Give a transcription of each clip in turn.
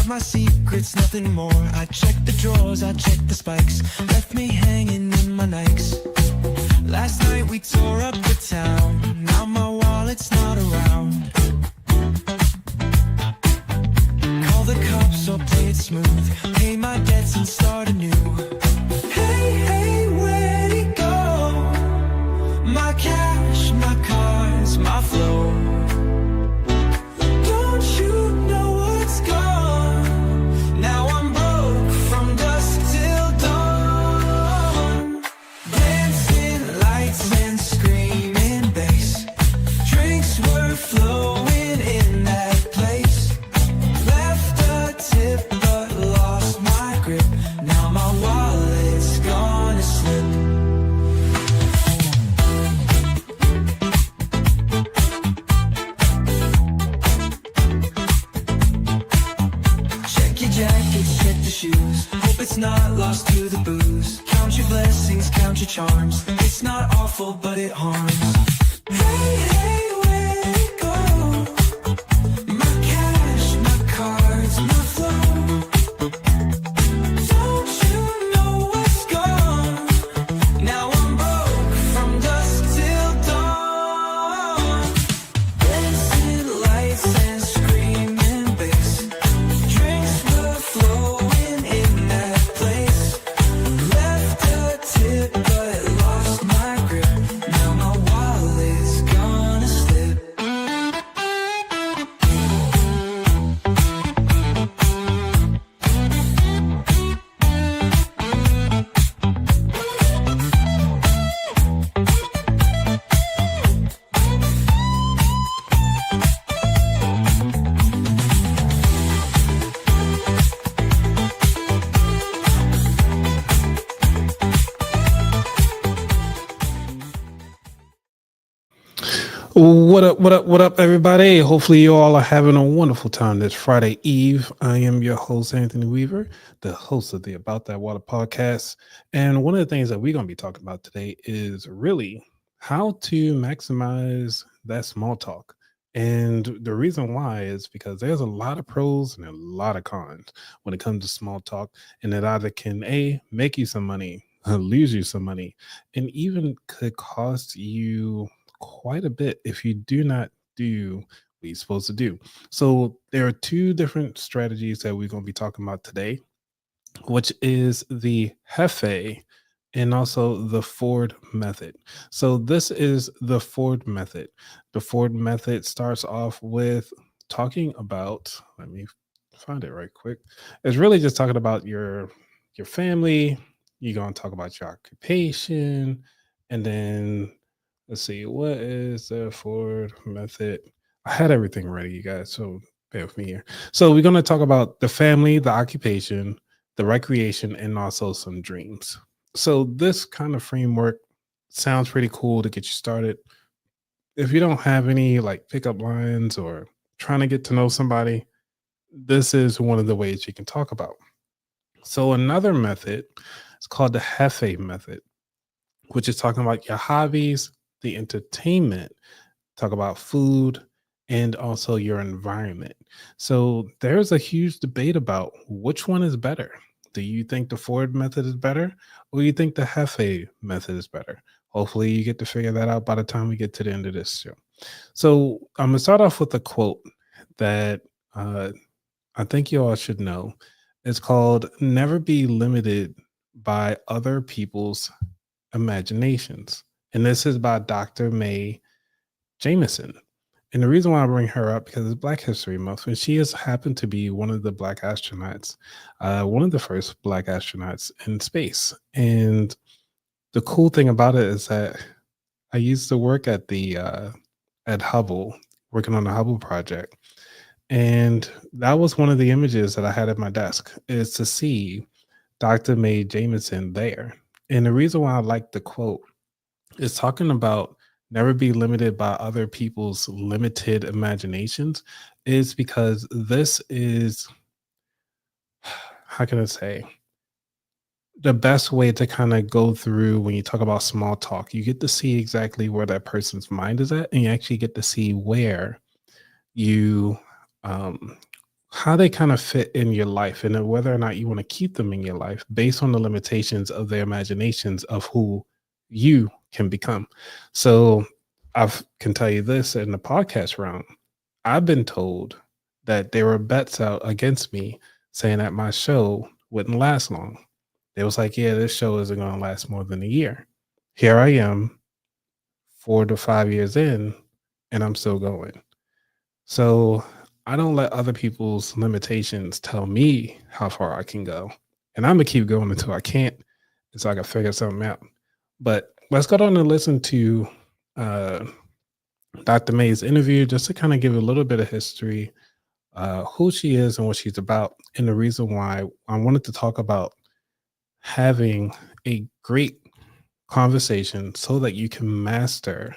my secrets, nothing more. I checked the drawers, I checked the spikes, left me hanging in my Nikes. Last night we tore up the town, now my wallet's not around. Call the cops or play it smooth, pay my debts and start anew. Hey, hey, where'd it go? My cash, my cars, my flow. Don't you know what's gone? Now I'm broke from dusk till dawn. Dancing lights and screaming bass, drinks were flowing in that place. Left a tip but lost my grip, now my wallet's gonna slip. Check your jackets, check the shoes, hope it's not lost to the booze. Count your blessings, count your charms, it's not awful but it harms. Hey, hey, where'd it go? My cash, my cards, my flow. Don't you know what's gone? Now I'm broke from dusk till dawn. Dancing lights and screaming bass, drinks were flowing in that place. Left a tip but lost my grip, now my wallet's gonna slip. What up, everybody? Hopefully, you all are having a wonderful time this Friday Eve. I am your host, Anthony Weaver, the host of the About That Water podcast. And one of the things that we're going to be talking about today is really how to maximize that small talk. And the reason why is because there's a lot of pros and a lot of cons when it comes to small talk. And it either can, make you some money, lose you some money, and even could cost you quite a bit if you do not do what you're supposed to do. So there are two different strategies that we're going to be talking about today, which is the HEFE and also the Ford method. So this is the Ford method. The Ford method starts off with talking about, let me find it right quick. It's really just talking about your family. You're going to talk about your occupation, and then let's see, what is the Ford method? I had everything ready, you guys, so bear with me here. So we're going to talk about the family, the occupation, the recreation, and also some dreams. So this kind of framework sounds pretty cool to get you started. If you don't have any like pickup lines or trying to get to know somebody, this is one of the ways you can talk about. So another method is called the HEFE method, which is talking about your hobbies, the entertainment, talk about food, and also your environment. So there's a huge debate about which one is better. Do you think the Ford method is better, or you think the HEFE method is better? Hopefully you get to figure that out by the time we get to the end of this show. So I'm going to start off with a quote that I think you all should know. It's called "Never be limited by other people's imaginations." And this is by Dr. Mae Jemison. And the reason why I bring her up because it's Black History Month, and she has happened to be one of the Black astronauts, one of the first Black astronauts in space. And the cool thing about it is that I used to work at at Hubble, working on the Hubble project, and that was one of the images that I had at my desk is to see Dr. Mae Jemison there. And the reason why I like the quote is talking about never be limited by other people's limited imaginations is because this is, how can I say, the best way to kind of go through when you talk about small talk. You get to see exactly where that person's mind is at, and you actually get to see where you how they kind of fit in your life and then whether or not you want to keep them in your life based on the limitations of their imaginations of who you can become. So I can tell you this in the podcast realm. I've been told that there were bets out against me saying that my show wouldn't last long. It was like, yeah, this show isn't going to last more than a year. Here I am, 4 to 5 years in, and I'm still going. So I don't let other people's limitations tell me how far I can go. And I'm gonna keep going until I can't, until I can figure something out. But let's go on and listen to uh, Dr. May's interview just to kind of give a little bit of history, who she is and what she's about, and the reason why I wanted to talk about having a great conversation so that you can master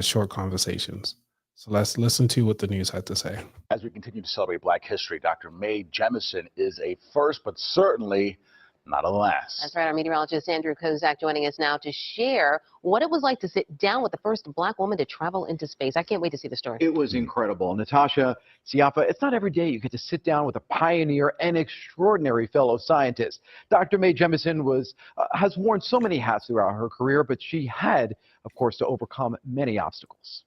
short conversations. So let's listen to what the news had to say. As we continue to celebrate Black History, Dr. Mae Jemison is a first, but certainly not a last. That's right. Our meteorologist Andrew Kozak joining us now to share what it was like to sit down with the first Black woman to travel into space. I can't wait to see the story. It was incredible. Natasha Siafa, it's not every day you get to sit down with a pioneer and extraordinary fellow scientist. Dr. Mae Jemison has worn so many hats throughout her career, but she had, of course, to overcome many obstacles.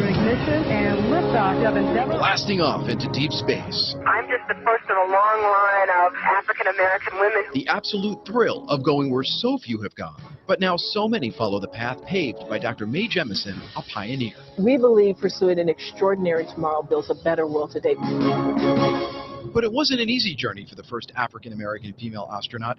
Ignition and liftoff of Endeavour. Blasting off into deep space. I'm just the first in a long line of African-American women. The absolute thrill of going where so few have gone. But now so many follow the path paved by Dr. Mae Jemison, a pioneer. We believe pursuing an extraordinary tomorrow builds a better world today. But it wasn't an easy journey for the first African-American female astronaut.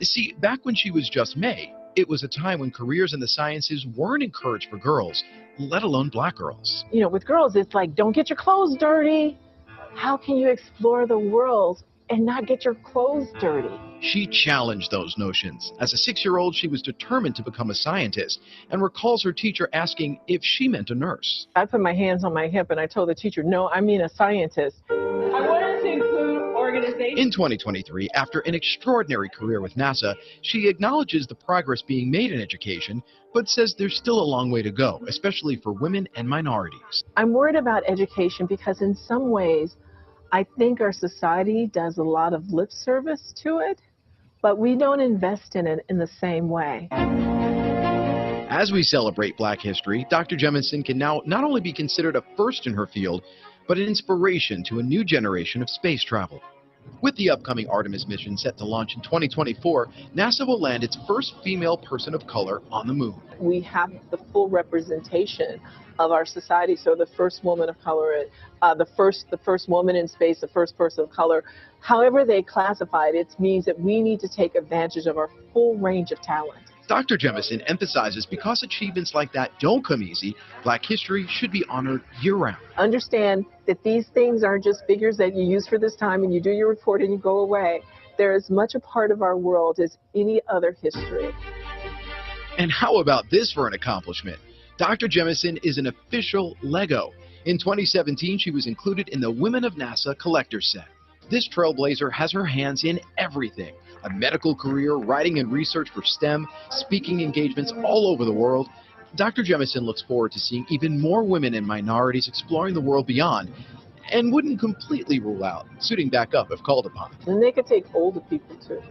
See, back when she was just Mae, it was a time when careers in the sciences weren't encouraged for girls, let alone Black girls. You know, with girls, it's like, don't get your clothes dirty. How can you explore the world and not get your clothes dirty? She challenged those notions. As a 6-year-old, she was determined to become a scientist and recalls her teacher asking if she meant a nurse. I put my hands on my hip and I told the teacher, no, I mean a scientist. I wanted to include organization. In 2023, after an extraordinary career with NASA, she acknowledges the progress being made in education, but says there's still a long way to go, especially for women and minorities. I'm worried about education because in some ways, I think our society does a lot of lip service to it, but we don't invest in it in the same way. As we celebrate Black history, Dr. Jemison can now not only be considered a first in her field, but an inspiration to a new generation of space travel. With the upcoming Artemis mission set to launch in 2024, NASA will land its first female person of color on the moon. We have the full representation of our society. So the first woman of color, the first woman in space, the first person of color, however they classify it, it means that we need to take advantage of our full range of talent. Dr. Jemison emphasizes because achievements like that don't come easy, Black history should be honored year-round. Understand that these things aren't just figures that you use for this time and you do your report and you go away. They're as much a part of our world as any other history. And how about this for an accomplishment? Dr. Jemison is an official Lego. In 2017, she was included in the Women of NASA Collector's Set. This trailblazer has her hands in everything. A medical career, writing and research for STEM, speaking engagements all over the world. Dr. Jemison looks forward to seeing even more women and minorities exploring the world beyond, and wouldn't completely rule out suiting back up if called upon. And they could take older people too.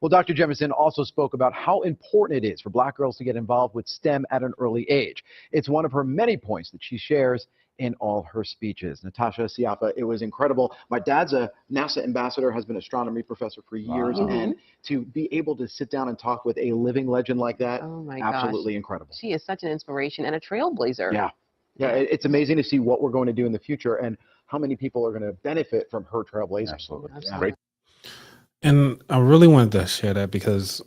Well, Dr. Jemison also spoke about how important it is for Black girls to get involved with STEM at an early age. It's one of her many points that she shares in all her speeches. Natasha Siafa, it was incredible. My dad's a NASA ambassador, has been an astronomy professor for years, and to be able to sit down and talk with a living legend like that, Oh my absolutely gosh. incredible. She is such an inspiration and a trailblazer. Yeah. It's amazing to see what we're going to do in the future and how many people are going to benefit from her trailblazing. Absolutely. Yeah. Great. And I really wanted to share that because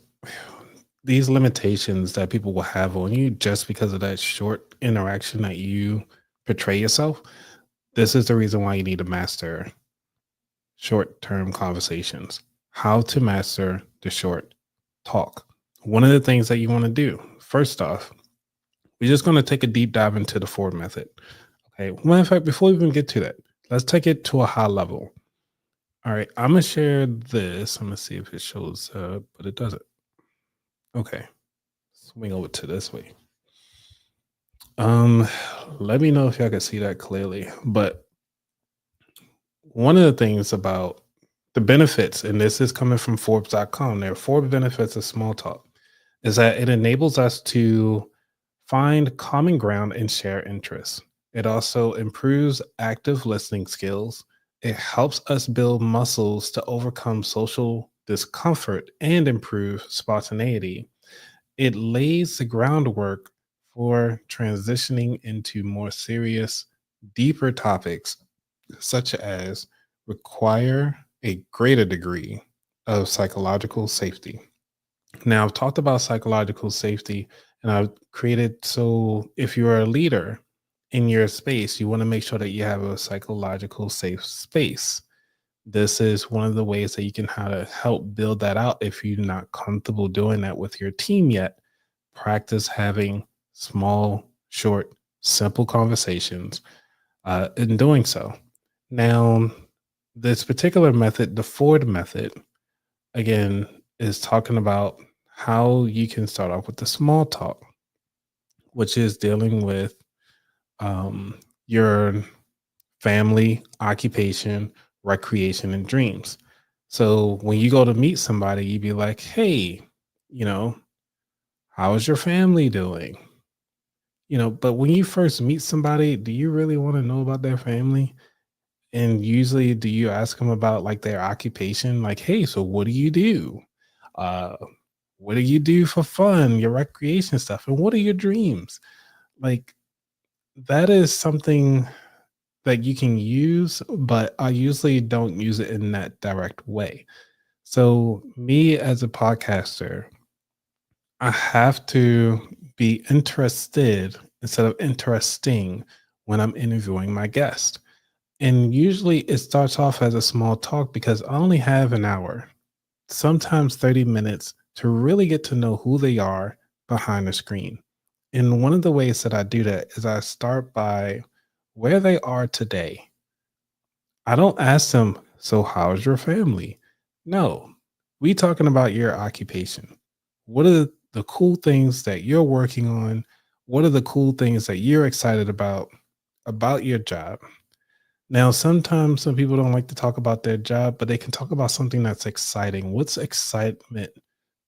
these limitations that people will have on you just because of that short interaction that you portray yourself, this is the reason why you need to master short-term conversations, how to master the short talk. One of the things that you want to do, first off, we're just going to take a deep dive into the Ford method. Okay. Matter of fact, before we even get to that, let's take it to a high level. All right, I'm gonna share this. I'm gonna see if it shows up, but it doesn't. Okay, swing over to this way. Let me know if y'all can see that clearly. But one of the things about the benefits, and this is coming from Forbes.com, there are 4 benefits of small talk, is that it enables us to find common ground and share interests. It also improves active listening skills. It helps us build muscles to overcome social discomfort and improve spontaneity. It lays the groundwork for transitioning into more serious, deeper topics, such as require a greater degree of psychological safety. Now, I've talked about psychological safety and I've created so if you're a leader in your space, you want to make sure that you have a psychological safe space. This is one of the ways that you can how to help build that out if you're not comfortable doing that with your team yet. Practice having small, short, simple conversations in doing so. Now, this particular method, the Ford method, again, is talking about how you can start off with the small talk, which is dealing with your family, occupation, recreation, and dreams. So when you go to meet somebody, you'd be like, hey, you know, how is your family doing? But when you first meet somebody, do you really want to know about their family? And usually, do you ask them about like their occupation? Like, hey, so what do you do? Uh, what do you do for fun? Your recreation stuff, and what are your dreams? Like, that is something that you can use, but I usually don't use it in that direct way. So, me as a podcaster, I have to be interested instead of interesting when I'm interviewing my guest. And usually it starts off as a small talk because I only have an hour, sometimes 30 minutes to really get to know who they are behind the screen. And one of the ways that I do that is I start by where they are today. I don't ask them, so how's your family? No, we talking about your occupation. What are the cool things that you're working on? What are the cool things that you're excited about your job? Now, sometimes some people don't like to talk about their job, but they can talk about something that's exciting. What's excitement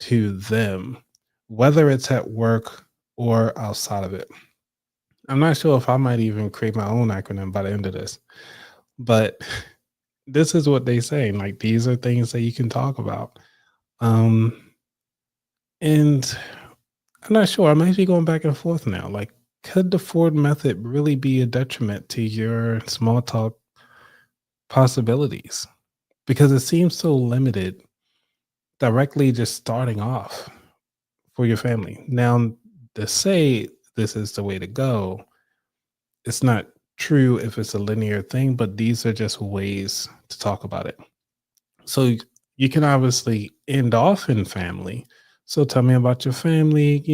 to them, whether it's at work or outside of it? I'm not sure if I might even create my own acronym by the end of this, but this is what they say. Like, these are things that you can talk about. Um, and I'm not sure. I might be going back and forth now. Like, could the Ford method really be a detriment to your small talk possibilities? Because it seems so limited directly just starting off for your family. Now, to say this is the way to go, it's not true if it's a linear thing, but these are just ways to talk about it. So you can obviously end off in family. So tell me about your family,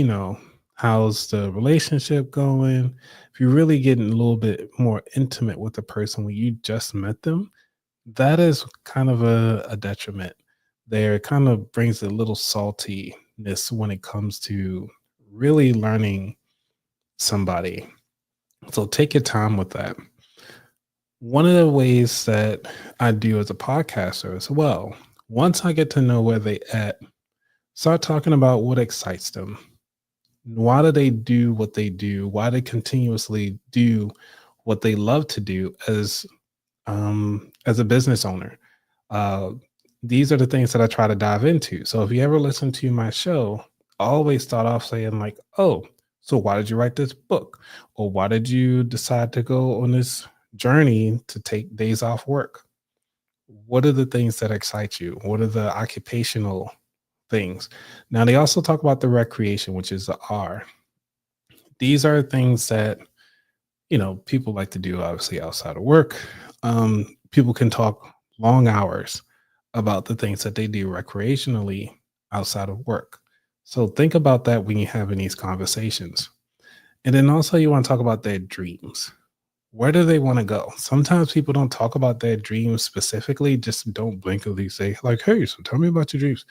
how's the relationship going? If you're really getting a little bit more intimate with the person when you just met them, that is kind of a detriment there. It kind of brings a little saltiness when it comes to really learning somebody. So take your time with that. One of the ways that I do as a podcaster as well, once I get to know where they at, start talking about what excites them. Why do they do what they do? Why they continuously do what they love to do as a business owner? Uh, these are the things that I try to dive into. So if you ever listen to my show, I always start off saying like, oh, so why did you write this book? Or why did you decide to go on this journey to take days off work? What are the things that excite you? What are the occupational things? Now, they also talk about the recreation, which is the R. These are things that, people like to do obviously outside of work. People can talk long hours about the things that they do recreationally outside of work. So think about that when you're having these conversations. And then also you want to talk about their dreams. Where do they want to go? Sometimes people don't talk about their dreams specifically, just don't blinkily say like, hey, so tell me about your dreams.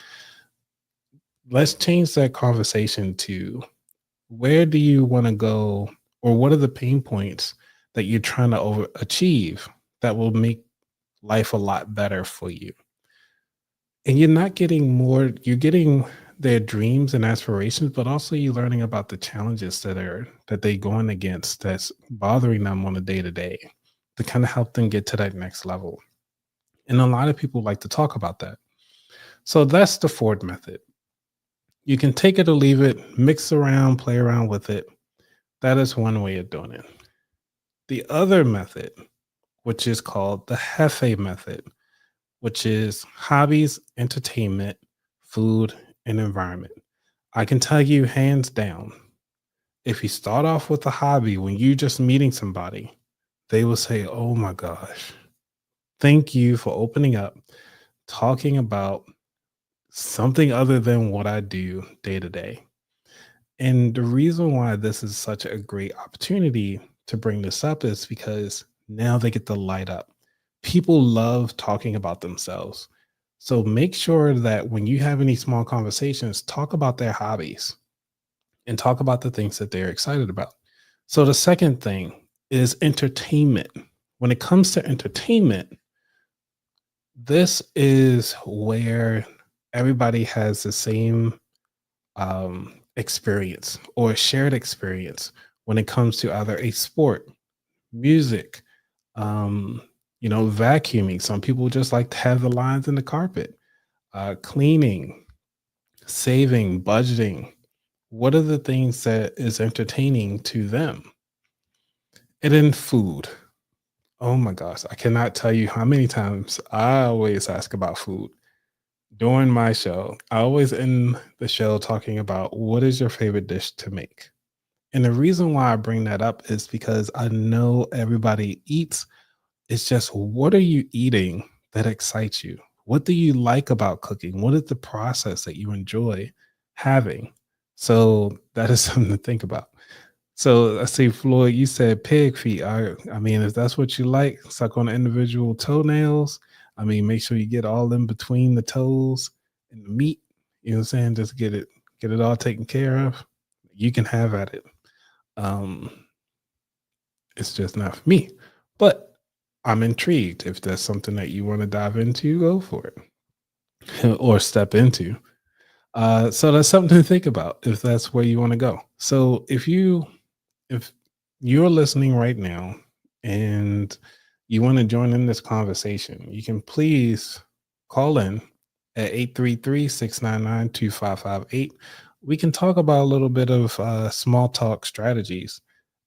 let's change that conversation to where do you want to go, or what are the pain points that you're trying to achieve that will make life a lot better for you? And you're not getting more, you're getting their dreams and aspirations, but also you're learning about the challenges that they going against that's bothering them on a day to day to kind of help them get to that next level. And a lot of people like to talk about that. So that's the Ford method. You can take it or leave it, mix around, play around with it. That is one way of doing it. The other method, which is called the HEFE method, which is hobbies, entertainment, food, and environment. I can tell you hands down, if you start off with a hobby when you're just meeting somebody, they will say, "Oh my gosh, thank you for opening up, talking about something other than what I do day to day." And the reason why this is such a great opportunity to bring this up is because now they get to light up. People love talking about themselves. So make sure that when you have any small conversations, talk about their hobbies and talk about the things that they're excited about. So the second thing is entertainment. When it comes to entertainment, this is where everybody has the same experience or shared experience when it comes to either a sport, music, vacuuming. Some people just like to have the lines in the carpet, cleaning, saving, budgeting. What are the things that is entertaining to them? And then food. Oh my gosh, I cannot tell you how many times I always ask about food during my show. I always end the show talking about what is your favorite dish to make. And the reason why I bring that up is because I know everybody eats. It's just, what are you eating that excites you? What do you like about cooking? What is the process that you enjoy having? So that is something to think about. So I see, Floyd, you said pig feet. I mean, if that's what you like, suck on individual toenails. I mean, make sure you get all in between the toes and the meat. You know what I'm saying? Just get it all taken care of. You can have at it. Um, it's just not for me. But I'm intrigued. If that's something that you want to dive into, go for it or step into. So that's something to think about if that's where you want to go. So if you're listening right now and you want to join in this conversation, you can please call in at 833-699-2558. We can talk about a little bit of small talk strategies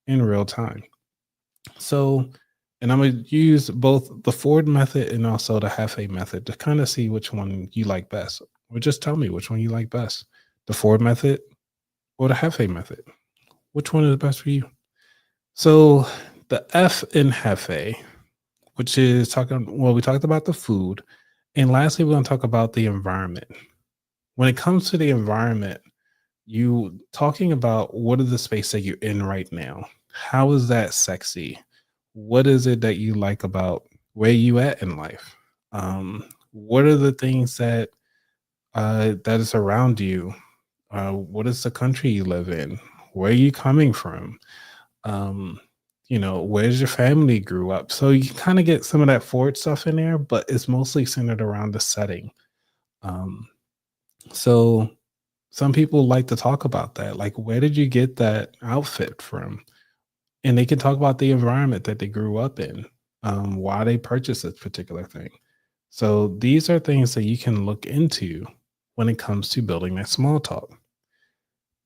in real time. So, and I'm going to use both the Ford method and also the HEFE method to kind of see which one you like best. Or just tell me which one you like best, the Ford method or the HEFE method. Which one is best for you? So the F in HEFE, which is we talked about the food. And lastly, we're going to talk about the environment. When it comes to the environment, you talking about what are the space that you're in right now? How is that sexy? What is it that you like about where you at in life? What are the things that is around you? What is the country you live in? Where are you coming from? Where's your family grew up? So you kind of get some of that Ford stuff in there, but it's mostly centered around the setting. So some people like to talk about that. Like, where did you get that outfit from? And they can talk about the environment that they grew up in, why they purchased this particular thing. So these are things that you can look into when it comes to building that small talk.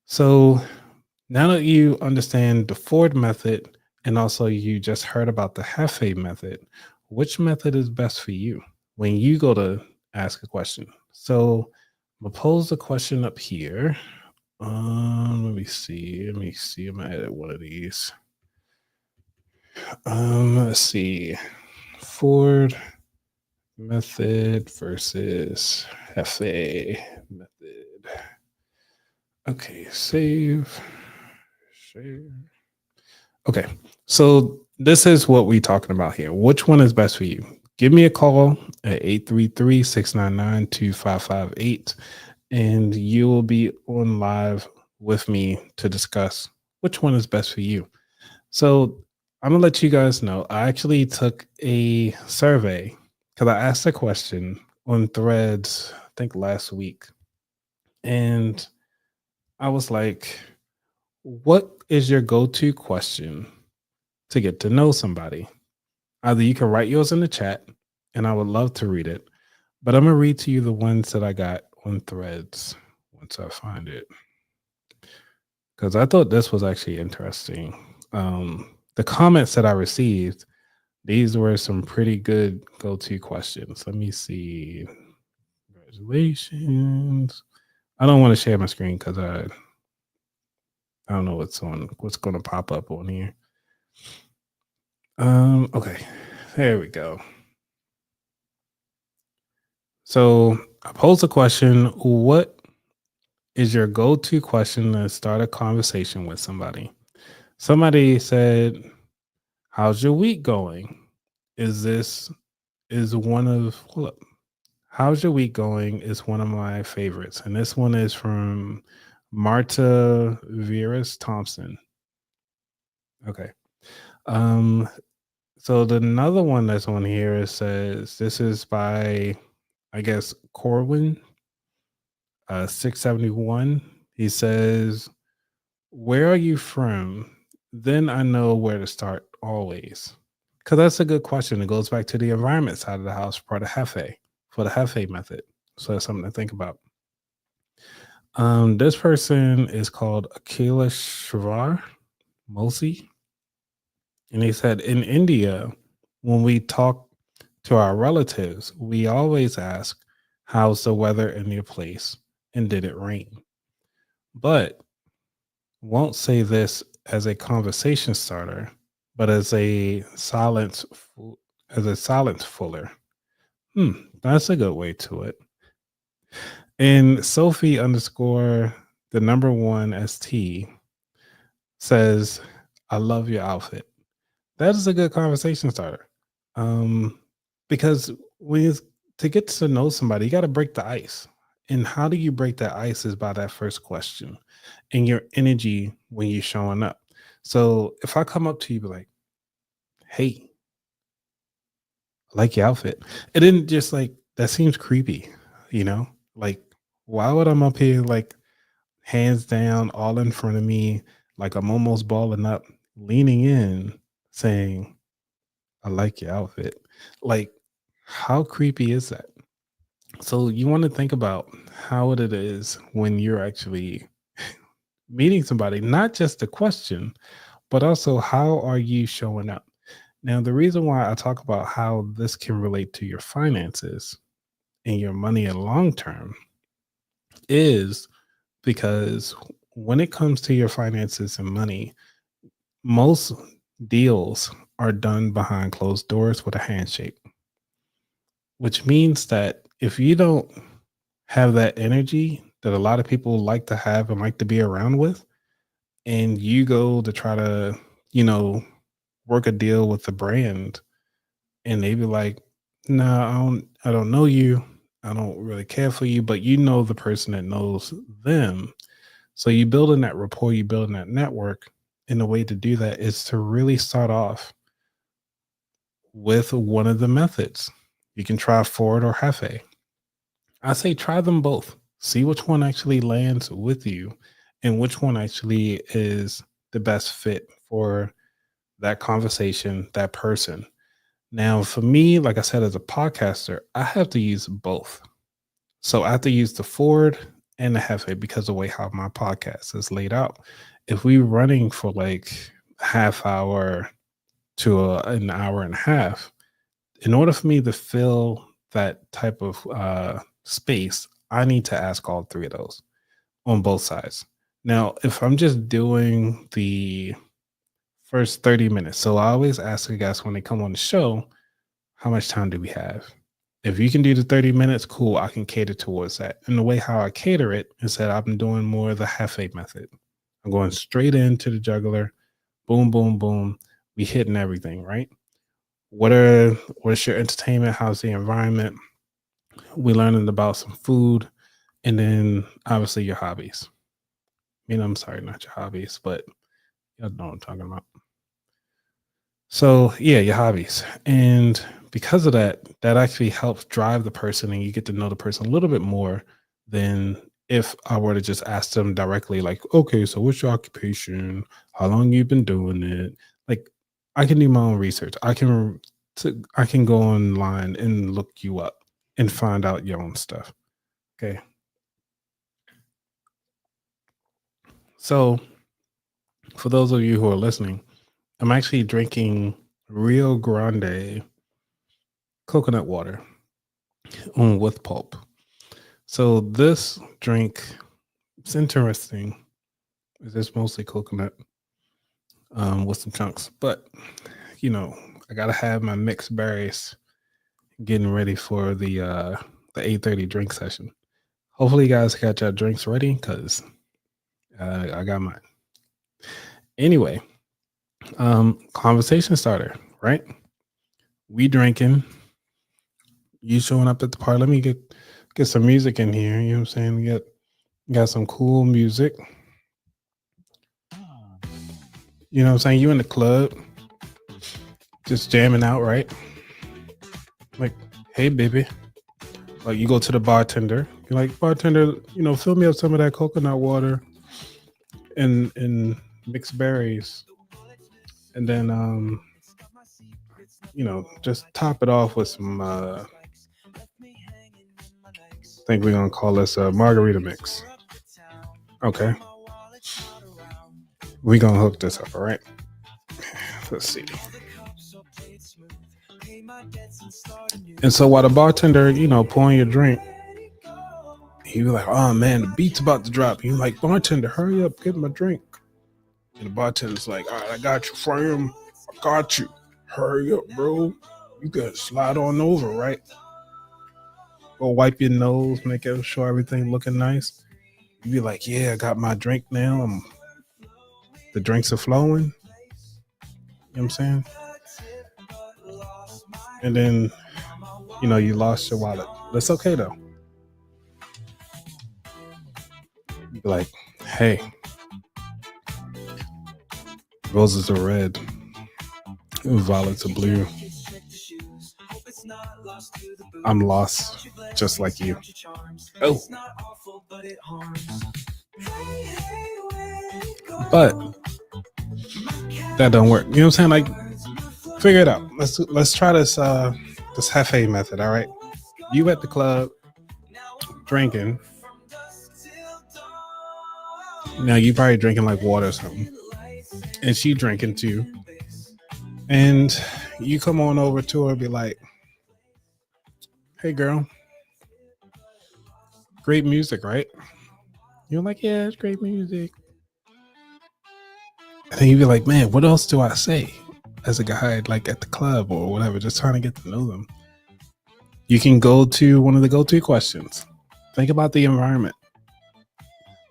So now that you understand the Ford method and also you just heard about the HEFE method, which method is best for you when you go to ask a question? So I'm gonna pose the question up here. Let me see. I'm gonna edit one of these. Let's see. Ford method versus HEFE method. Okay, save. Okay, so this is what we're talking about here. Which one is best for you? Give me a call at 833-699-2558 and you will be on live with me to discuss which one is best for you. So I'm gonna let you guys know. I actually took a survey because I asked a question on Threads, I think last week, and I was like, "What is your go-to question to get to know somebody?" Either you can write yours in the chat, and I would love to read it, but I'm gonna read to you the ones that I got on Threads once I find it, because I thought this was actually interesting. The comments that I received, these were some pretty good go-to questions. Let me see. Congratulations. I don't want to share my screen because I don't know what's going to pop up on here. Okay, there we go. So I posed a question: what is your go-to question to start a conversation with somebody? Somebody said, "How's your week going?" Is one of hold up. How's your week going is one of my favorites. And this one is from Marta Veras Thompson. Okay. Um, so the another one that's on here says this is by I guess Corwin 671. He says, "Where are you from? Then I know where to start always." Because that's a good question. It goes back to the environment side of the house for the HEFE method. So that's something to think about. This person is called Akila Shrivar Mosi. And he said, in India, when we talk to our relatives, we always ask, "How's the weather in your place? And did it rain?" But won't say this as a conversation starter, but as a silence fuller. That's a good way to it. And Sophie underscore the number one ST says, "I love your outfit." That is a good conversation starter. Um, because to get to know somebody, you got to break the ice. And how do you break that ice is by that first question and your energy when you're showing up. So if I come up to you, be like, "Hey, I like your outfit," it didn't just like that seems creepy, you know? Like, why would I'm up here like hands down, all in front of me, like I'm almost balling up, leaning in, saying, "I like your outfit." Like, how creepy is that? So you want to think about how it is when you're actually meeting somebody, not just the question, but also how are you showing up? Now, the reason why I talk about how this can relate to your finances and your money in long term is because when it comes to your finances and money, most deals are done behind closed doors with a handshake, which means that if you don't have that energy that a lot of people like to have and like to be around with, and you go to try to, work a deal with the brand and they be like, "No, I don't know you. I don't really care for you," but you know the person that knows them. So you building that rapport, you building that network. And the way to do that is to really start off with one of the methods. You can try Ford or Hefe. I say try them both. See which one actually lands with you and which one actually is the best fit for that conversation, that person. Now, for me, like I said, as a podcaster, I have to use both. So I have to use the Ford and the Hefe because of the way how my podcast is laid out. If we're running for like half hour to an hour and a half, in order for me to fill that type of space, I need to ask all three of those on both sides. Now, if I'm just doing the first 30 minutes, so I always ask the guests when they come on the show, how much time do we have? If you can do the 30 minutes, cool, I can cater towards that. And the way how I cater it is that I'm doing more of the Hefe method. I'm going straight into the jugular, boom, boom, boom. We hitting everything, right? What's your entertainment? How's the environment? We learning about some food. and then obviously your hobbies. I'm sorry, not your hobbies, but you know what I'm talking about. So yeah, your hobbies. And because of that, that actually helps drive the person and you get to know the person a little bit more than if I were to just ask them directly, like, okay, so what's your occupation? How long you been doing it? Like I can do my own research. I can go online and look you up and find out your own stuff. Okay. So for those of you who are listening, I'm actually drinking Rio Grande coconut water with pulp. So this drink, it's interesting. It's mostly coconut with some chunks, but I gotta have my mixed berries getting ready for the 8:30 drink session. Hopefully, you guys got your drinks ready because I got mine. Anyway, conversation starter, right? We drinking. You showing up at the party. Let me get some music in here. You know what I'm saying? We got some cool music. You know what I'm saying? You in the club, just jamming out, right? Like, hey, baby. Like, you go to the bartender. You're like, bartender, fill me up some of that coconut water and mixed berries. And then, just top it off with some, I think we're going to call this a margarita mix. Okay. We're going to hook this up, all right? Let's see. And so while the bartender, pouring your drink, you be like, oh man, the beat's about to drop. You like, bartender, hurry up, get my drink. And the bartender's like, all right, I got you, Fram. I got you. Hurry up, bro. You gotta slide on over, right? Go wipe your nose, make sure everything looking nice. You be like, yeah, I got my drink now. The drinks are flowing. You know what I'm saying? And then, you lost your wallet. That's okay though. You be like, hey, roses are red, violets are blue. I'm lost, just like you. Oh. But that don't work. You know what I'm saying? Like, figure it out. Let's try this HEFE method. All right. You at the club drinking. Now you probably drinking like water or something. And she drinking too. And you come on over to her and be like, hey girl, great music, right? You're like, yeah, it's great music. And then you be like, man, what else do I say as a guy, like at the club or whatever, just trying to get to know them? You can go to one of the go-to questions. Think about the environment,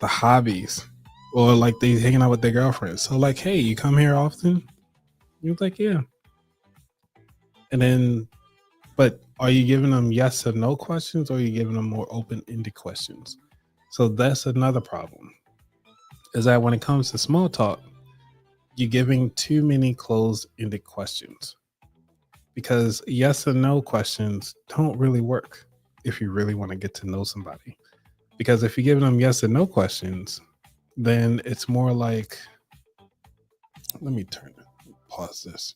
the hobbies, or like they hanging out with their girlfriends. So like, hey, you come here often? You're like, yeah. And then, but are you giving them yes or no questions, or are you giving them more open-ended questions? So that's another problem, is that when it comes to small talk, you're giving too many closed-ended questions, because yes or no questions don't really work if you really want to get to know somebody. Because if you're giving them yes or no questions, then it's more like, let me pause this.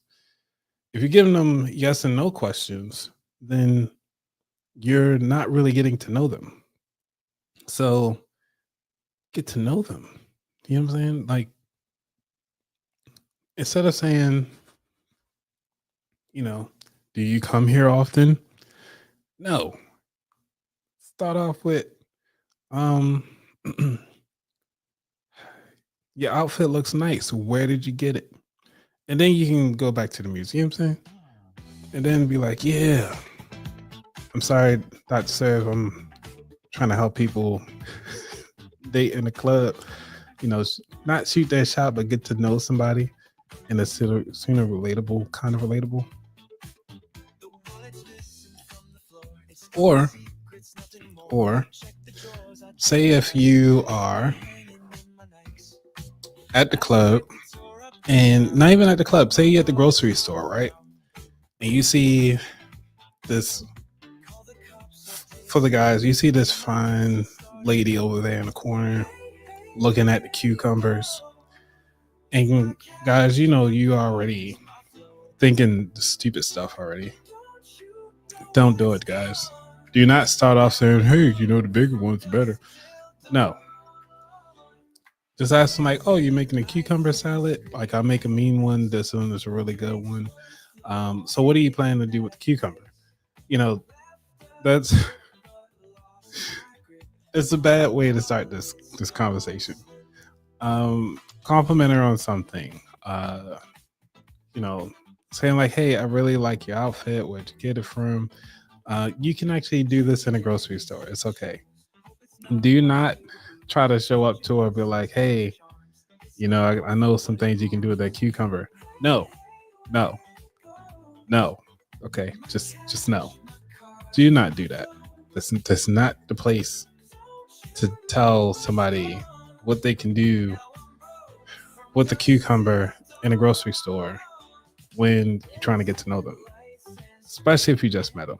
If you're giving them yes and no questions, then you're not really getting to know them. So get to know them. You know what I'm saying? Like, instead of saying, do you come here often? No. Start off with, your outfit looks nice. Where did you get it? And then you can go back to the museum, you know what I'm saying? And then be like, yeah, I'm sorry, Dr. Serve, I'm trying to help people date in the club. Not shoot that shot, but get to know somebody in a sooner relatable, kind of relatable. Or Say if you are at the club, and not even at the club, say you're at the grocery store, right? And you see this, for the guys, you see this fine lady over there in the corner looking at the cucumbers. And guys, you already thinking the stupid stuff already. Don't do it, guys. Do not start off saying, hey, the bigger one's better. No. Just ask them like, oh, you're making a cucumber salad? Like, I'll make a mean one. This one is a really good one. So what are you planning to do with the cucumber? That's it's a bad way to start this conversation. Compliment her on something. Saying like, hey, I really like your outfit. Where'd you get it from? You can actually do this in a grocery store. It's okay. Do not try to show up to her and be like, hey, I know some things you can do with that cucumber. No. Okay, just no. Do not do that. That's not the place to tell somebody what they can do with the cucumber in a grocery store when you're trying to get to know them, especially if you just met them.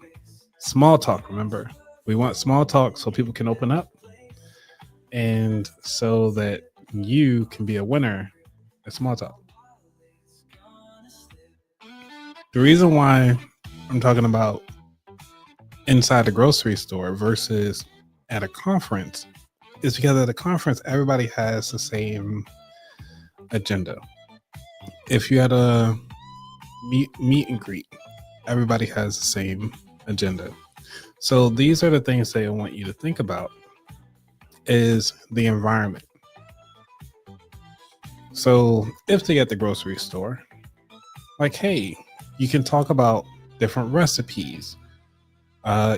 Small talk, remember. We want small talk so people can open up and so that you can be a winner at small talk. The reason why I'm talking about inside the grocery store versus at a conference is because at a conference, everybody has the same agenda. If you had a meet and greet, everybody has the same agenda. So these are the things that I want you to think about is the environment. So if they at the grocery store, like, hey, you can talk about different recipes,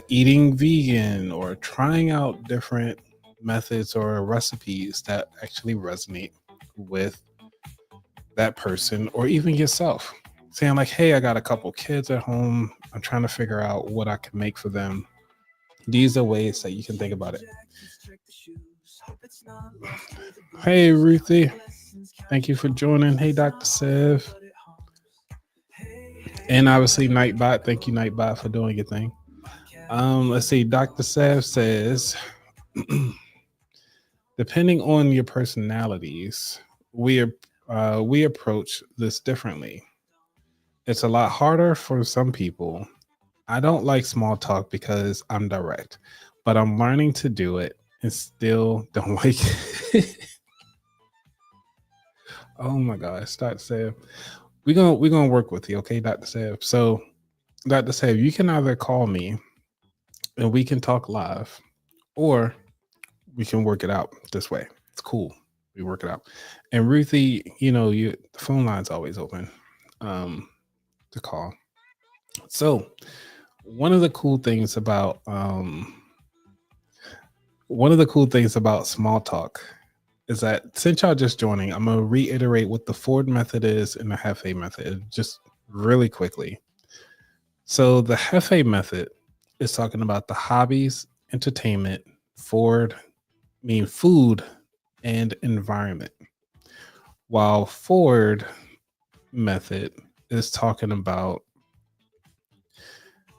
eating vegan or trying out different methods or recipes that actually resonate with that person or even yourself. Saying like, hey, I got a couple kids at home. I'm trying to figure out what I can make for them. These are ways that you can think about it. Hey, Ruthie. Thank you for joining. Hey, Dr. Sev. And obviously, Nightbot. Thank you, Nightbot, for doing your thing. Let's see. Dr. Sev says, depending on your personalities, we approach this differently. It's a lot harder for some people. I don't like small talk because I'm direct, but I'm learning to do it and still don't like it. Oh my gosh, Dr. Sev. We're gonna work with you, okay, Dr. Sev. So, Dr. Sev, you can either call me and we can talk live, or we can work it out this way. It's cool. We work it out. And Ruthie, the phone line's always open to call. So one of the cool things about small talk is that since y'all just joining, I'm gonna reiterate what the Ford method is and the HEFE method just really quickly. So the HEFE method is talking about the hobbies, entertainment, food and environment, while Ford method is talking about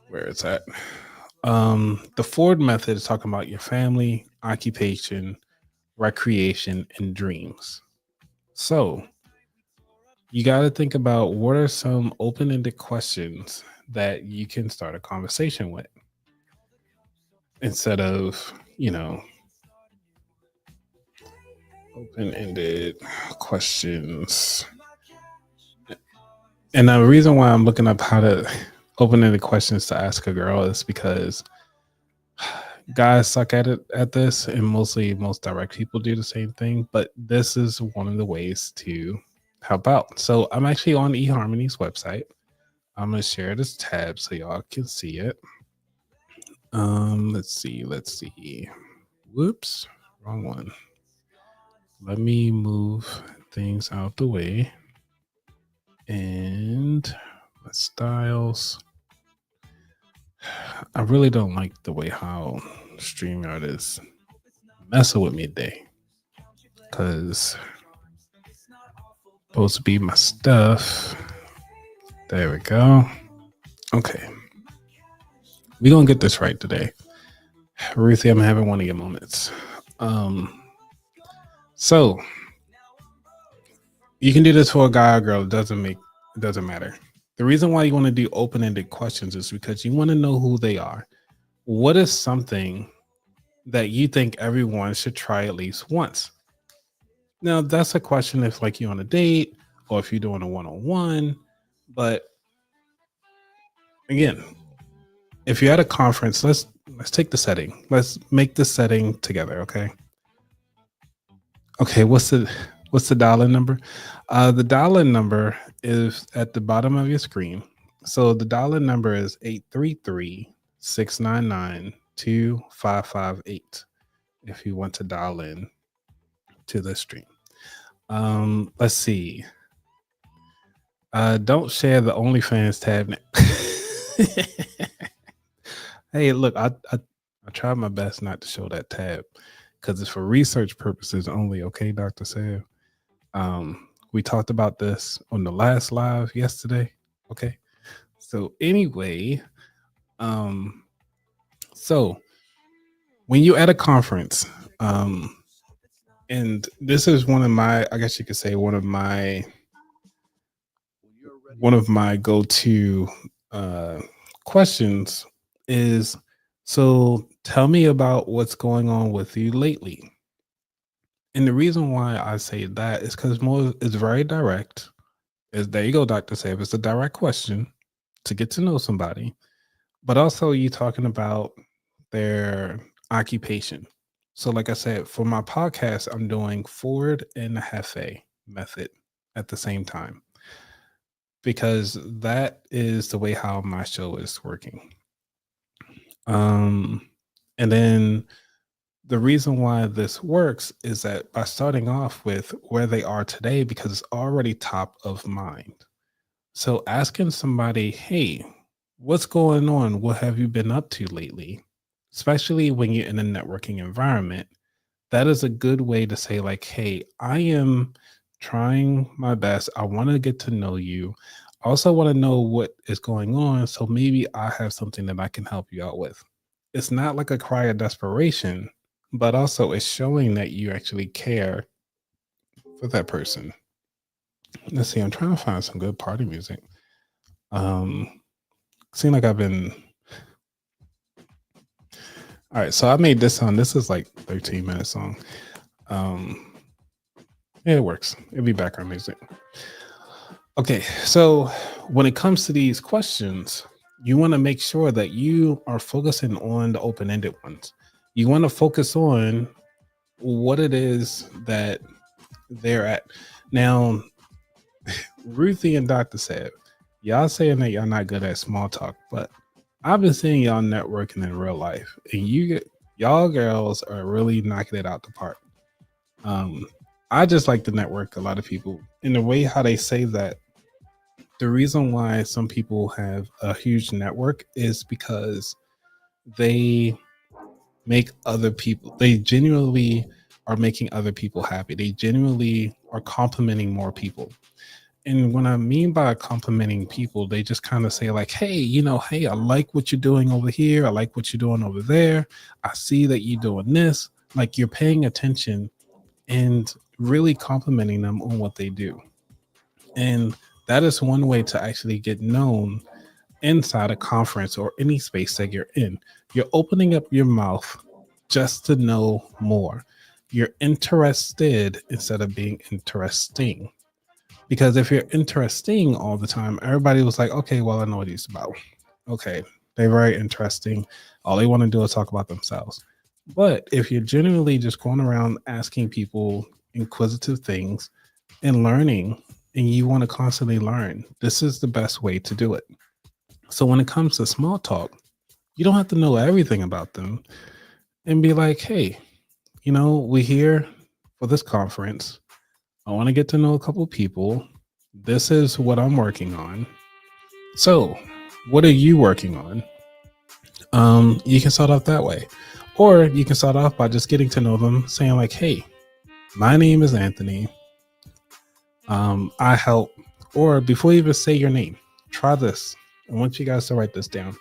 where it's at. The Ford method is talking about your family, occupation, recreation, and dreams. So you got to think about what are some open-ended questions that you can start a conversation with instead of, open-ended questions. And the reason why I'm looking up how to open-ended questions to ask a girl is because guys suck at this, and most direct people do the same thing. But this is one of the ways to help out. So I'm actually on eHarmony's website. I'm gonna share this tab so y'all can see it. Let's see. Whoops, wrong one. Let me move things out the way. And my styles. I really don't like the way how StreamYard is messing with me today because supposed to be my stuff. There we go. Okay. We're going to get this right today. Ruthie, I'm having one of your moments. So you can do this for a guy or girl. It doesn't matter. The reason why you want to do open-ended questions is because you want to know who they are. What is something that you think everyone should try at least once? Now, that's a question if like you're on a date or if you're doing a one-on-one. But again, if you're at a conference, let's take the setting. Let's make the setting together, okay? Okay, what's the dial-in number? The dial-in number is at the bottom of your screen. So the dial-in number is 833-699-2558 if you want to dial in to the stream. Let's see. Don't share the OnlyFans tab. Hey, look, I tried my best not to show that tab because it's for research purposes only. Okay, Dr. Sam. We talked about this on the last live yesterday. Okay. So anyway, so when you're at a conference, and this is one of my, I guess you could say one of my go-to questions is, so tell me about what's going on with you lately. And the reason why I say that is because it's very direct. There you go, Dr. Sav. It's a direct question to get to know somebody, but also you talking about their occupation. So like I said, for my podcast, I'm doing Ford and the HEFE method at the same time, because that is the way how my show is working. And then the reason why this works is that by starting off with where they are today, because it's already top of mind. So asking somebody, hey, what's going on? What have you been up to lately? Especially when you're in a networking environment, that is a good way to say like, hey, I am trying my best. I want to get to know you. I also want to know what is going on. So maybe I have something that I can help you out with. It's not like a cry of desperation, but also it's showing that you actually care for that person. Let's see, I'm trying to find some good party music. Seem like I've been. All right, so I made this song. This is like 13-minute song. Yeah, it works. It'll be background music. Okay, so when it comes to these questions, you want to make sure that you are focusing on the open-ended ones. You want to focus on what it is that they're at. Now, Ruthie and Dr. Said, y'all saying that y'all not good at small talk, but I've been seeing y'all networking in real life, and y'all girls are really knocking it out the park. I just like to network a lot of people. In the way how they say that, the reason why some people have a huge network is because they make other people, they genuinely are making other people happy. They genuinely are complimenting more people. And what I mean by complimenting people, they just kind of say like, hey, hey, I like what you're doing over here. I like what you're doing over there. I see that you're doing this. Like, you're paying attention and really complimenting them on what they do. And that is one way to actually get known inside a conference or any space that you're in. You're opening up your mouth just to know more. You're interested instead of being interesting. Because if you're interesting all the time, everybody was like, okay, well, I know what he's about. Okay, they're very interesting. All they want to do is talk about themselves. But if you're genuinely just going around asking people inquisitive things and learning, and you want to constantly learn, this is the best way to do it. So when it comes to small talk, you don't have to know everything about them, and be like, hey, we're here for this conference. I want to get to know a couple people. This is what I'm working on. So what are you working on? You can start off that way. Or you can start off by just getting to know them, saying like, "Hey, my name is Anthony. I help." Or before you even say your name, try this. I want you guys to write this down.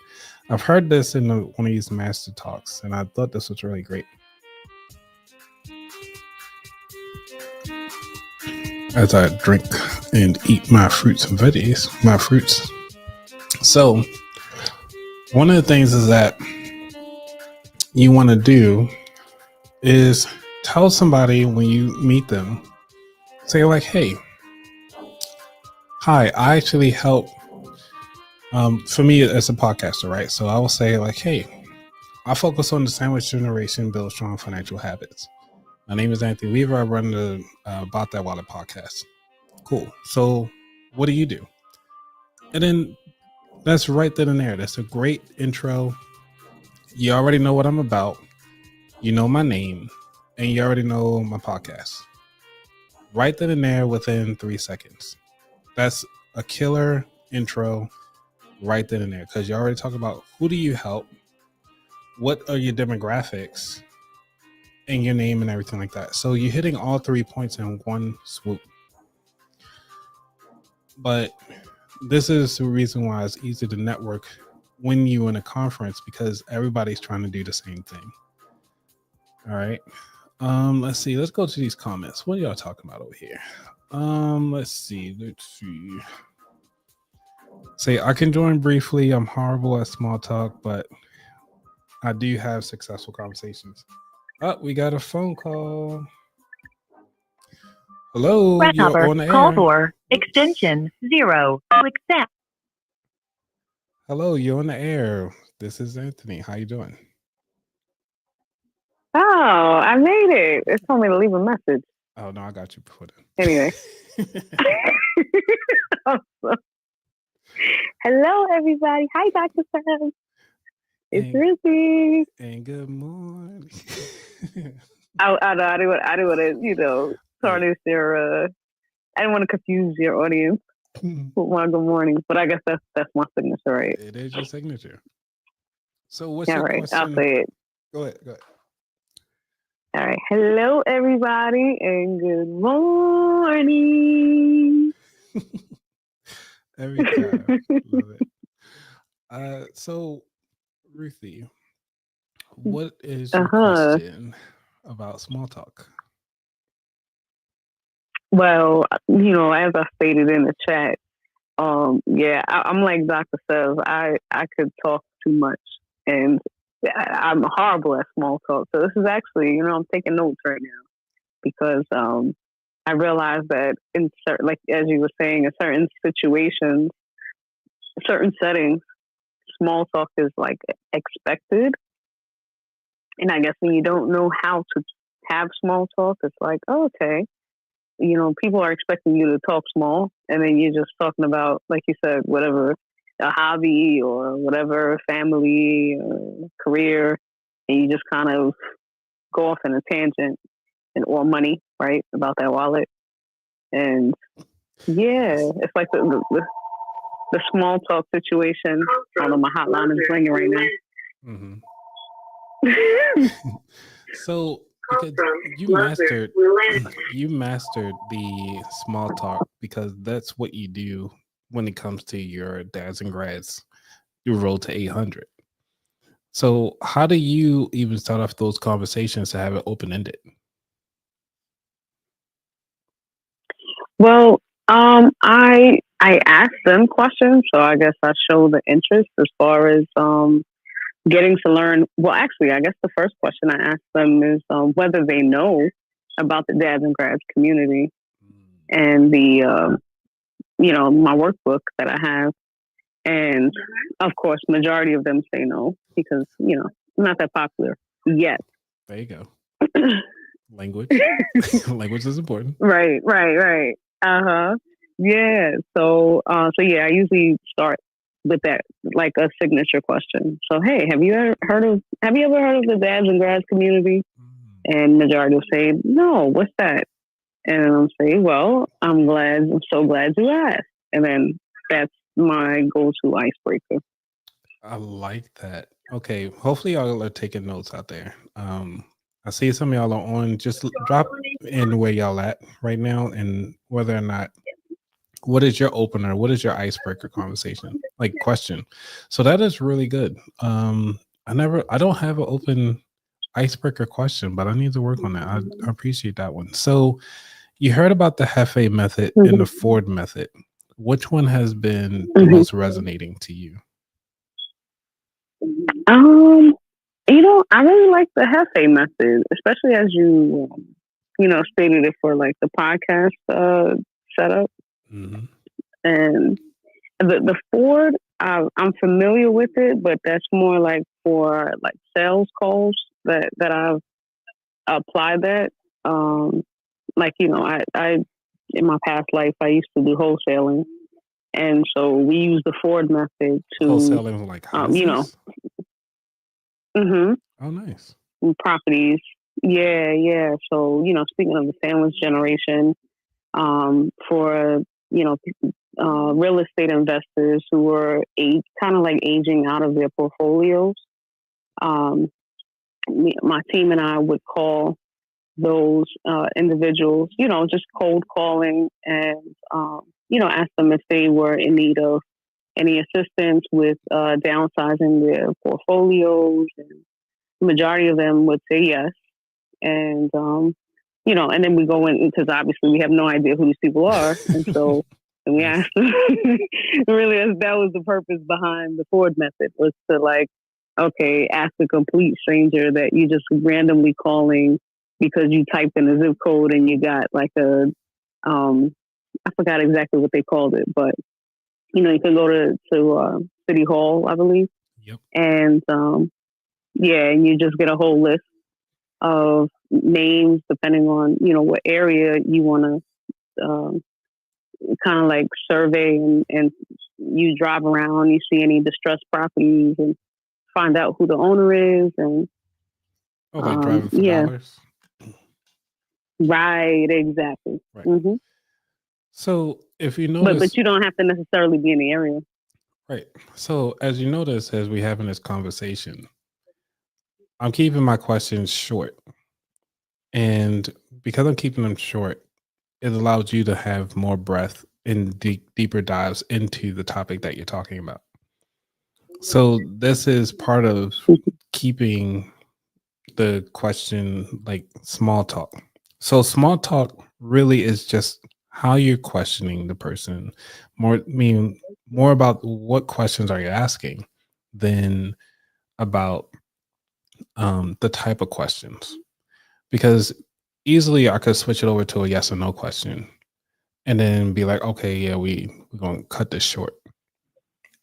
I've heard this in one of these master talks, and I thought this was really great. As I drink and eat my fruits and veggies, my fruits. So, one of the things is that you want to do is tell somebody when you meet them, say like, "Hey, hi, I actually help." For me, as a podcaster, right? So I will say like, "Hey, I focus on the sandwich generation, build strong financial habits. My name is Anthony Weaver. I run the About That Wallet podcast." Cool. So what do you do? And then that's right then and there. That's a great intro. You already know what I'm about. You know my name, and you already know my podcast. Right then and there within 3 seconds. That's a killer intro right then and there, because you already talk about who do you help, what are your demographics, and your name and everything like that. So you're hitting all 3 points in one swoop. But this is the reason why it's easy to network when you're in a conference, because everybody's trying to do the same thing. All right. Let's see. Let's go to these comments. What are y'all talking about over here? Let's see. Say, I can join briefly. I'm horrible at small talk, but I do have successful conversations. Oh, we got a phone call. Hello, you're on the air. Call for extension 0 to accept. Hello, you're on the air. This is Anthony. How you doing? Oh, I made it. It told me to leave a message. Oh no, I got you before then. Anyway. Hello, everybody. Hi, Dr. Sam. It's Ruthie. And good morning. I didn't want to, tarnish your. I didn't want to confuse your audience with my good morning, but I guess that's my signature, right? It is your signature. So what's yeah, your right. question? I'll say it. Go ahead. All right. Hello, everybody, and good morning. Every time. Love it. So, Ruthie, what is your question about small talk? Well, as I stated in the chat, I'm like Dr. says, I could talk too much, and I'm horrible at small talk. So this is actually, I'm taking notes right now, because I realized that in certain, like as you were saying, in certain situations, certain settings, small talk is like expected. And I guess when you don't know how to have small talk, it's like, oh, okay, people are expecting you to talk small, and then you're just talking about, like you said, whatever, a hobby or whatever, family, or career, and you just kind of go off in a tangent or money, right, about that wallet. And yeah, it's like the small talk situation. Although my hotline is ringing right now. Mm-hmm. So, because you mastered the small talk, because that's what you do when it comes to your dads and grads. You roll to 800. So how do you even start off those conversations to have it open-ended? Well, I ask them questions, so I guess I show the interest as far as getting to learn. Well, actually, I guess the first question I ask them is whether they know about the dads and grads community and the my workbook that I have. And of course, majority of them say no, because not that popular yet. There you go. Language. Language is important. Right. Yeah. So yeah, I usually start with that, like a signature question. So, hey, have you ever heard of the dads and grads community? And majority will say, no, what's that? And I'll say, well, I'm so glad you asked. And then that's my go-to icebreaker. I like that. Okay, hopefully y'all are taking notes out there. I see some of y'all are on. Just drop in where y'all at right now, and whether or not what is your opener, what is your icebreaker conversation, like question. So that is really good. I don't have an open icebreaker question, but I need to work on that. I appreciate that one. So you heard about the Hefe method and the Mhm. Ford method. Which one has been the Mhm. most resonating to you? Um, I really like the Hefe method, especially as stated it for like the podcast setup. Hmm. And the Ford, I'm familiar with it, but that's more like for like sales calls that I've applied that. Um, I in my past life I used to do wholesaling, and so we use the Ford method to, Wholesaling like um, you know, houses. hmm Oh, nice. properties. Yeah, yeah. So speaking of the sandwich generation, for you know real estate investors who were kind of like aging out of their portfolios. Um, my team and I would call those individuals, just cold calling and, ask them if they were in need of any assistance with downsizing their portfolios. And the majority of them would say yes. And, and then we go in because obviously we have no idea who these people are. And so and we Nice. asked them, really, that was the purpose behind the Ford method, was to like, okay, ask a complete stranger that you just randomly calling because you typed in a zip code and you got like I forgot exactly what they called it, but you can go to City Hall, I believe, Yep. and and you just get a whole list of names depending on what area you want to kind of like survey, and you drive around, you see any distressed properties and find out who the owner is, and Oh, like driving for yeah, dollars. right, exactly. Right. hmm So if you but notice, you don't have to necessarily be in the area. right. So as you notice, as we having this conversation, I'm keeping my questions short. And because I'm keeping them short, it allows you to have more breath and deeper dives into the topic that you're talking about. So this is part of keeping the question like small talk. So small talk really is just how you're questioning the person. More about what questions are you asking than about the type of questions. Because easily I could switch it over to a yes or no question and then be like, okay, yeah, we're gonna cut this short.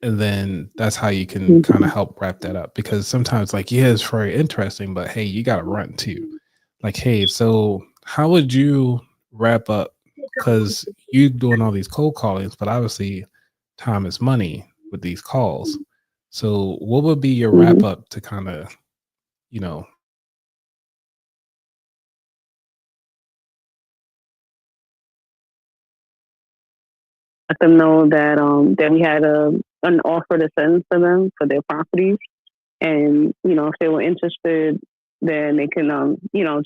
And then that's how you can kind of Mhm. help wrap that up. Because sometimes like, yeah, it's very interesting, but hey, you gotta run too. Like, hey, so how would you wrap up? Because you doing all these cold callings, but obviously time is money with these calls. So what would be your wrap Mhm. up to kind of, you know, Let them know that we had an offer to send to them for their properties, and if they were interested, then they can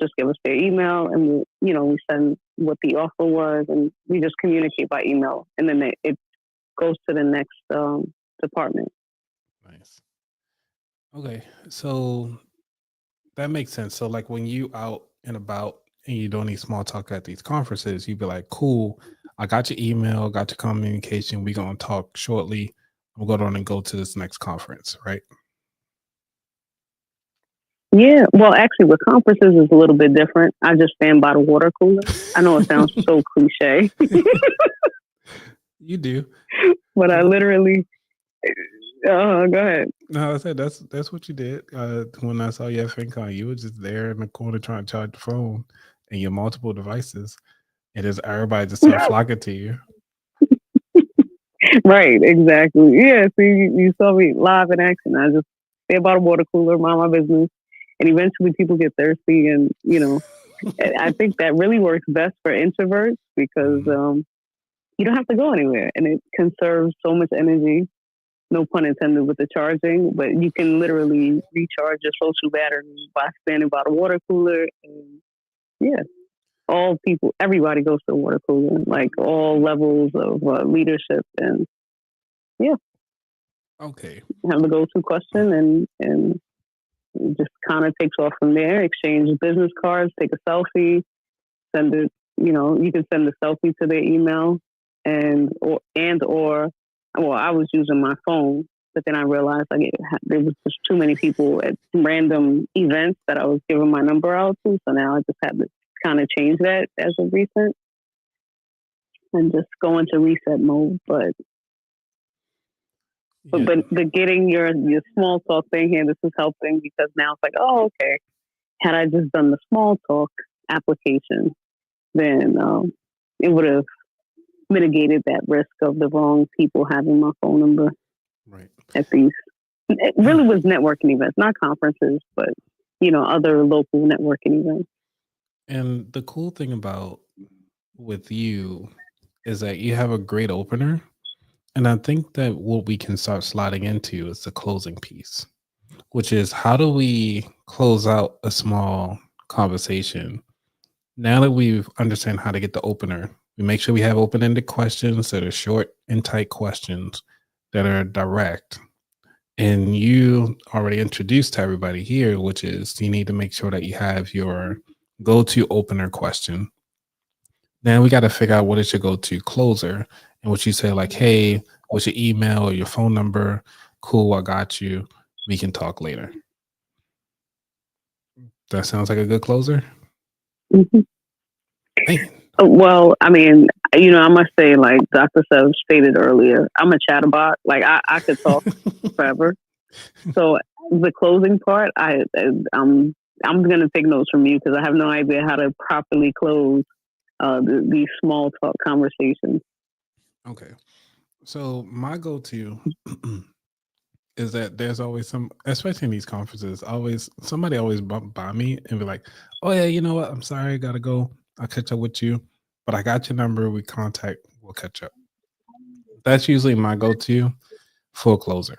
just give us their email, and we send what the offer was, and we just communicate by email, and then it goes to the next department. nice. Okay. So that makes sense. So like when you out and about and you don't need small talk at these conferences, you'd be like, cool, I got your email, got your communication. We're gonna talk shortly. I'm going on and go to this next conference, right? Yeah, well, actually, with conferences is a little bit different. I just stand by the water cooler. I know it sounds so cliche, You do. but I Uh, literally. Go ahead. No, I said that's what you did. When I saw you at FinCon, you were just there in the corner trying to charge the phone and your multiple devices, and just everybody just start flocking to you. Right, exactly. Yeah, see, you saw me live in action. I just stay about a water cooler, mind my business, and eventually people get thirsty, and I think that really works best for introverts because Mhm. you don't have to go anywhere, and it conserves so much energy. no pun intended with the charging, but you can literally recharge your social battery by standing by the water cooler. And yeah, everybody goes to the water cooler, like all levels of leadership, and yeah, Okay. have the go-to question, and it just kind of takes off from there. Exchange business cards, take a selfie, send it. You can send a selfie to their email, or well, I was using my phone, but then I realized there was just too many people at random events that I was giving my number out to. So now I just had to kind of change that as of recent and just go into reset mode. But Yeah. but getting your small talk thing here, this is helping because now it's like, oh, okay. Had I just done the small talk application, then it would have mitigated that risk of the wrong people having my phone number Right. at these. It really was networking events, not conferences, but other local networking events. And the cool thing about with you is that you have a great opener. And I think that what we can start sliding into is the closing piece, which is how do we close out a small conversation? Now that we understand how to get the opener, we make sure we have open-ended questions that are short and tight questions that are direct. And you already introduced to everybody here, which is you need to make sure that you have your go-to opener question. Then we got to figure out what is your go-to closer, and what you say like, hey, what's your email or your phone number? Cool, I got you. We can talk later. That sounds like a good closer. Mm-hmm. Man. Well, I mean, I must say, like Dr. Sev stated earlier, I'm a chatterbot. Like I could talk forever. So the closing part, I'm gonna take notes from you because I have no idea how to properly close these small talk conversations. Okay, so my go-to is that there's always especially in these conferences, somebody always bump by me and be like, "Oh yeah, you know what? I'm sorry, I gotta go. I'll catch up with you, but I got your number. We'll catch up." That's usually my go-to for a closer.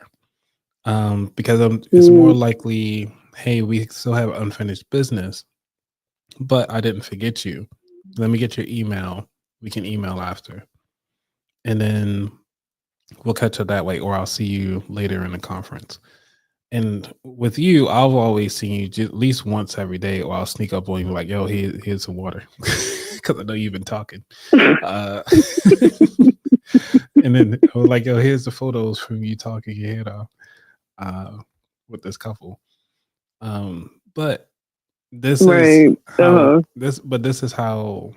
Because it's more likely, hey, we still have unfinished business, but I didn't forget you. Let me get your email. We can email after, and then we'll catch up that way, or I'll see you later in the conference. And with you, I've always seen you at least once every day, or I'll sneak up on you like, yo, here's some water. Because I know you've been talking. And then I was like, yo, here's the photos from you talking your head off with this couple. But this is how this is how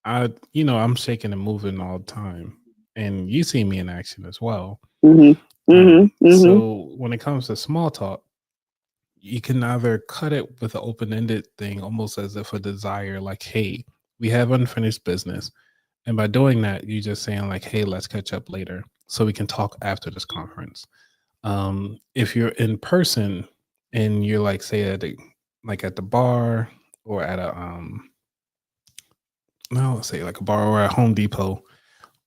I'm shaking and moving all the time. And you see me in action as well. So when it comes to small talk, you can either cut it with an open-ended thing, almost as if a desire, like, hey, we have unfinished business. And by doing that, you're just saying like, hey, let's catch up later so we can talk after this conference. If you're in person and you're like, say at the bar or at let's say like a bar or at Home Depot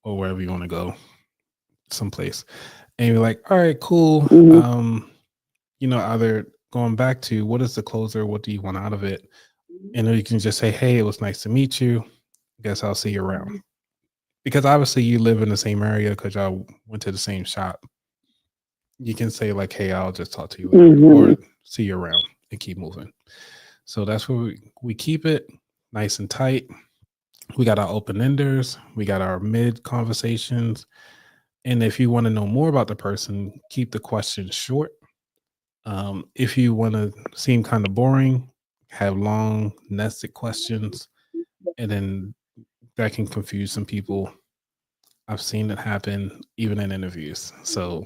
or wherever you want to go, someplace, and you're like, all right, cool. Either going back to what is the closer, what do you want out of it? And then you can just say, hey, it was nice to meet you. Guess I'll see you around. Because obviously you live in the same area because y'all went to the same shop. You can say like, hey, I'll just talk to you later or see you around and keep moving. So that's where we keep it nice and tight. We got our open enders. We got our mid conversations. And if you want to know more about the person, keep the questions short. If you want to seem kind of boring, have long nested questions, and then that can confuse some people. I've seen it happen even in interviews. So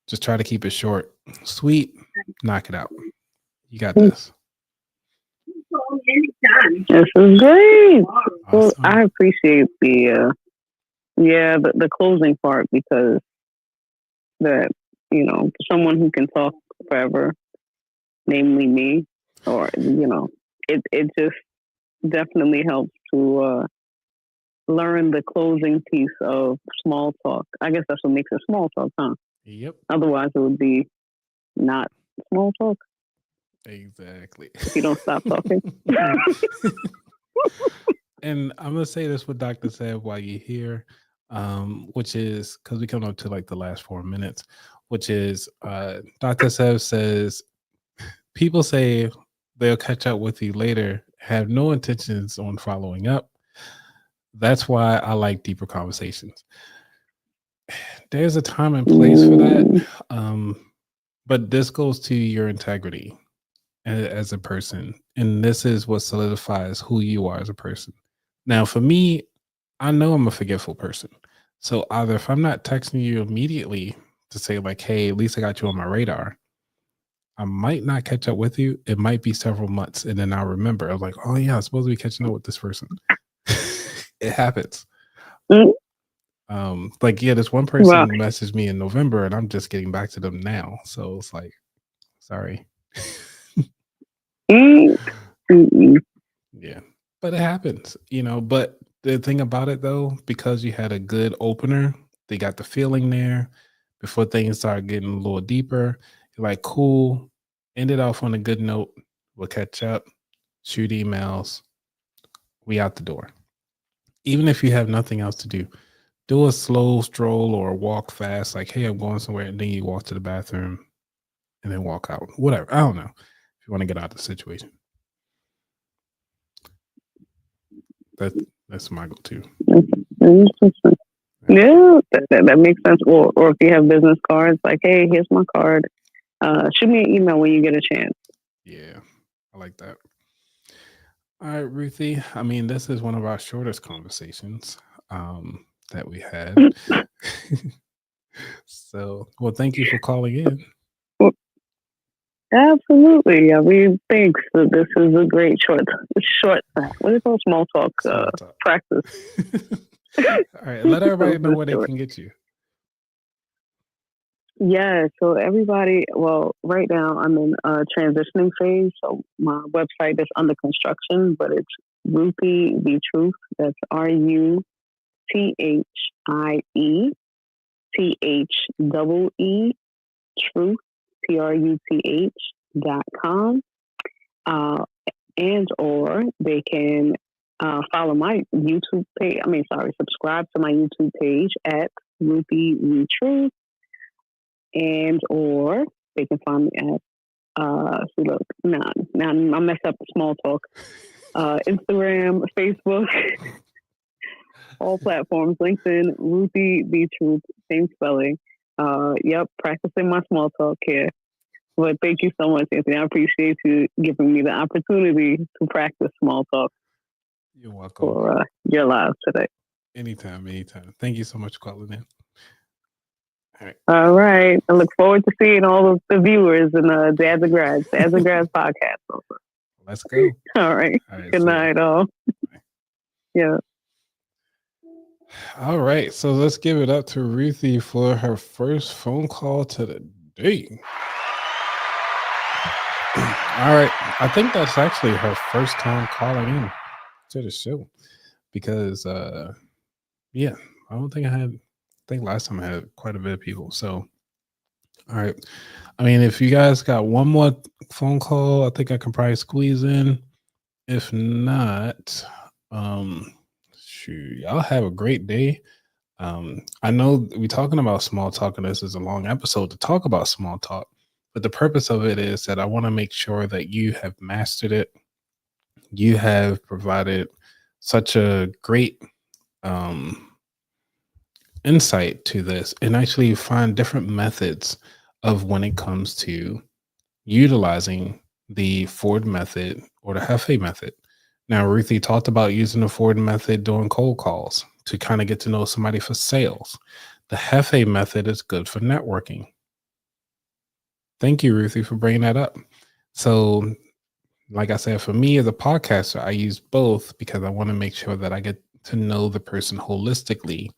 just try to keep it short, sweet, knock it out. You got this. This is great. Awesome. Well, I appreciate the closing part because that, someone who can talk forever, namely me, or, it just definitely helps to learn the closing piece of small talk. I guess that's what makes it small talk, huh? Yep. Otherwise, it would be not small talk Exactly. if you don't stop talking. And I'm gonna say this with Dr. Seb while you're here, which is because we come up to like the last 4 minutes, which is Dr. Seb says people say they'll catch up with you later, have no intentions on following up. That's why I like deeper conversations. There's a time and place for that. But this goes to your integrity as a person. And this is what solidifies who you are as a person. Now, for me, I know I'm a forgetful person. So either if I'm not texting you immediately to say, like, hey, at least I got you on my radar, I might not catch up with you. It might be several months. And then I'll remember, I'm like, oh, yeah, I'm supposed to be catching up with this person. It happens. Like, yeah, this one person messaged me in November and I'm just getting back to them now. So it's like, sorry. Yeah, but it happens, but the thing about it though, because you had a good opener, they got the feeling there before things start getting a little deeper. You're like, cool, end it off on a good note. We'll catch up, shoot emails, we out the door. Even if you have nothing else to do a slow stroll or walk fast, like, hey, I'm going somewhere, and then you walk to the bathroom and then walk out. Whatever. I don't know. If you want to get out of the situation. That's my go-to. Yeah, that makes sense. Or if you have business cards, like, hey, here's my card. Shoot me an email when you get a chance. Yeah, I like that. All right, Ruthie. I mean, this is one of our shortest conversations that we had. So, well, thank you for calling in. Absolutely. Yeah, thanks. This is a great short. What do you call small talk? Practice. All right, let everybody know where they can get you. Yeah, so everybody, well, right now I'm in a transitioning phase. So my website is under construction, but it's Ruthie the Truth. That's RUTHIETHEE Truth TRUTH.com. And or they can follow my YouTube page. Subscribe to my YouTube page at Ruthie the Truth. And or they can find me at now I messed up small talk. Instagram, Facebook, all platforms, LinkedIn, Ruthie the Truth, same spelling. Practicing my small talk here. But thank you so much, Anthony. I appreciate you giving me the opportunity to practice small talk. You're welcome. For your live today. Anytime. Thank you so much for calling in. All right. I look forward to seeing all of the viewers in the Dads and Grads podcast. Also. Let's go. All right. Good night, all. Yeah. All right. So let's give it up to Ruthie for her first phone call to the day. All right. I think that's actually her first time calling in to the show because, I don't think I think last time I had quite a bit of people. So, all right. I mean, if you guys got one more phone call, I think I can probably squeeze in. If not, y'all have a great day. I know we're talking about small talk, and this is a long episode to talk about small talk, but the purpose of it is that I want to make sure that you have mastered it. You have provided such a great insight to this and actually find different methods of when it comes to utilizing the Ford method or the HEFE method. Now, Ruthie talked about using the Ford method doing cold calls to kind of get to know somebody for sales. The HEFE method is good for networking. Thank you, Ruthie, for bringing that up. So, like I said, for me as a podcaster, I use both because I want to make sure that I get to know the person holistically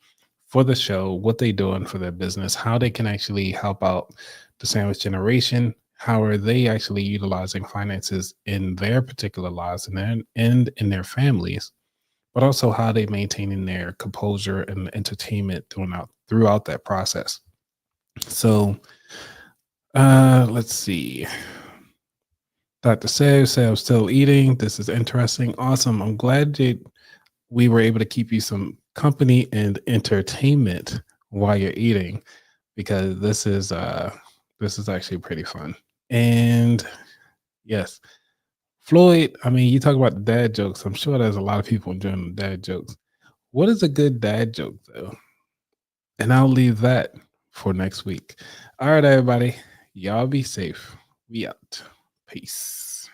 for the show, what they're doing for their business, how they can actually help out the sandwich generation, how are they actually utilizing finances in their particular lives and in their families, but also how they maintaining their composure and entertainment throughout that process. So let's see. Dr. Sev said I'm still eating. This is interesting. Awesome. I'm glad that we were able to keep you some company and entertainment while you're eating, because this is actually pretty fun. And yes, Floyd, I mean, you talk about the dad jokes. I'm sure there's a lot of people enjoying the dad jokes. What is a good dad joke though? And I'll leave that for next week. All right, everybody. Y'all be safe. We out. Peace.